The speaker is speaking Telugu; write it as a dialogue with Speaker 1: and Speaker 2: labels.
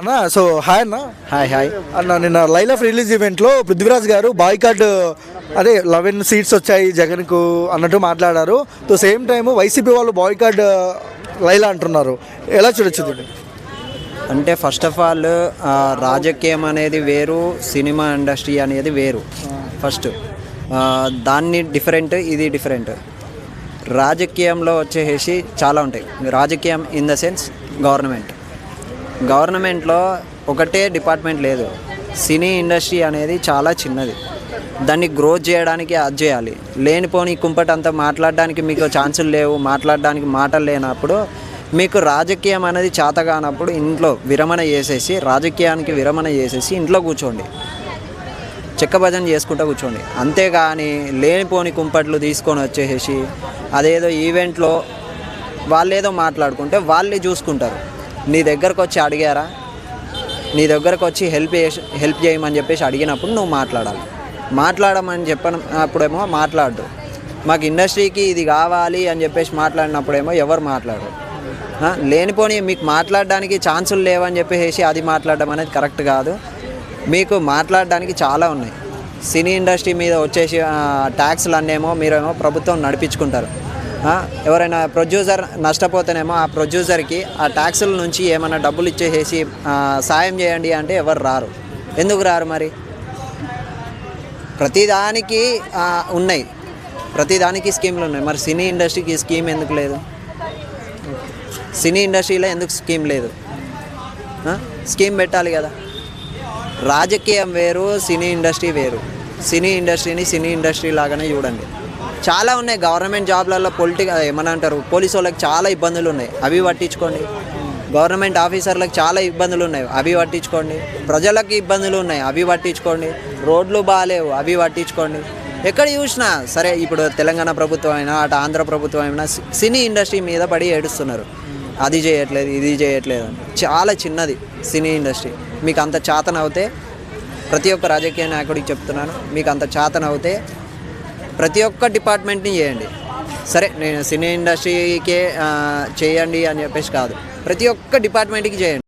Speaker 1: అన్నా సో హాయ్ అన్న.
Speaker 2: హాయ్
Speaker 1: అన్న నిన్న లైల్ ఆఫ్ రిలీజ్ ఈవెంట్లో పృథ్వీరాజ్ గారు బాయ్కాట్ అదే 11 సీట్స్ వచ్చాయి జగన్కు అన్నట్టు మాట్లాడారు. తో సేమ్ టైం వైసీపీ వాళ్ళు బాయ్కాట్ లైలా అంటున్నారు. ఎలా చూడొచ్చు దీన్ని?
Speaker 2: అంటే ఫస్ట్ ఆఫ్ ఆల్ రాజకీయం అనేది వేరు, సినిమా ఇండస్ట్రీ అనేది వేరు. ఫస్ట్ దాన్ని డిఫరెంట్, ఇది డిఫరెంట్. రాజకీయంలో వచ్చేసి చాలా ఉంటాయి. రాజకీయం ఇన్ ద సెన్స్ గవర్నమెంట్లో ఒకటే డిపార్ట్మెంట్ లేదు. సినీ ఇండస్ట్రీ అనేది చాలా చిన్నది. దాన్ని గ్రోత్ చేయడానికి అది చేయాలి. లేనిపోని కుంపటంతా మాట్లాడడానికి మీకు ఛాన్సులు లేవు, మాట్లాడడానికి మాటలు లేనప్పుడు మీకు రాజకీయం అనేది చేత కానప్పుడు ఇంట్లో విరమణ చేసేసి, రాజకీయానికి విరమణ చేసేసి ఇంట్లో కూర్చోండి, చెక్క భజన చేసుకుంటూ కూర్చోండి. అంతేగాని లేనిపోని కుంపట్లు తీసుకొని వచ్చేసి అదేదో ఈవెంట్లో వాళ్ళేదో మాట్లాడుకుంటే వాళ్ళే చూసుకుంటారు. నీ దగ్గరకు వచ్చి అడిగారా, నీ దగ్గరకు వచ్చి హెల్ప్ చేయమని చెప్పేసి అడిగినప్పుడు నువ్వు మాట్లాడమని చెప్పినప్పుడేమో మాట్లాడు. మాకు ఇండస్ట్రీకి ఇది కావాలి అని చెప్పేసి మాట్లాడినప్పుడేమో ఎవరు మాట్లాడరు. లేనిపోని మీకు మాట్లాడడానికి ఛాన్సులు లేవని చెప్పేసి అది మాట్లాడడం అనేది కరెక్ట్ కాదు. మీకు మాట్లాడడానికి చాలా ఉన్నాయి. సినీ ఇండస్ట్రీ మీద వచ్చేసి ట్యాక్స్లు అన్నేమో మీరేమో ప్రభుత్వం నడిపించుకుంటారు. ఎవరైనా ప్రొడ్యూసర్ నష్టపోతేనేమో ఆ ప్రొడ్యూసర్కి ఆ ట్యాక్సుల నుంచి ఏమైనా డబ్బులు ఇచ్చేసి సాయం చేయండి అంటే ఎవరు రారు. ఎందుకు రారు? మరి ప్రతిదానికి ఉన్నాయి, ప్రతిదానికి స్కీమ్లు ఉన్నాయి. మరి సినీ ఇండస్ట్రీకి స్కీమ్ ఎందుకు లేదు? సినీ ఇండస్ట్రీలో ఎందుకు స్కీమ్ లేదు? స్కీమ్ పెట్టాలి కదా. రాజకీయం వేరు, సినీ ఇండస్ట్రీ వేరు. సినీ ఇండస్ట్రీని సినీ ఇండస్ట్రీ లాగానే చూడండి. చాలా ఉన్నాయి. గవర్నమెంట్ జాబ్లలో ఏమనంటారు, పోలీసు వాళ్ళకి చాలా ఇబ్బందులు ఉన్నాయి, అవి పట్టించుకోండి. గవర్నమెంట్ ఆఫీసర్లకు చాలా ఇబ్బందులు ఉన్నాయి, అవి పట్టించుకోండి. ప్రజలకు ఇబ్బందులు ఉన్నాయి, అవి పట్టించుకోండి. రోడ్లు బాగాలేవు, అవి పట్టించుకోండి. ఎక్కడ చూసినా సరే, ఇప్పుడు తెలంగాణ ప్రభుత్వం అయినా అటు ఆంధ్ర ప్రభుత్వం అయినా సినీ ఇండస్ట్రీ మీద పడి ఏడుస్తున్నారు. అది చేయట్లేదు, ఇది చేయట్లేదు. చాలా చిన్నది సినీ ఇండస్ట్రీ. మీకు అంత చేతనవుతే, ప్రతి ఒక్క రాజకీయ నాయకుడికి చెప్తున్నాను, మీకు అంత చేతనవుతే ప్రతి ఒక్క డిపార్ట్మెంట్ని చేయండి. సరే, నేను సినీ ఇండస్ట్రీకే చేయండి అని చెప్పేసి కాదు, ప్రతి ఒక్క డిపార్ట్మెంట్కి చేయండి.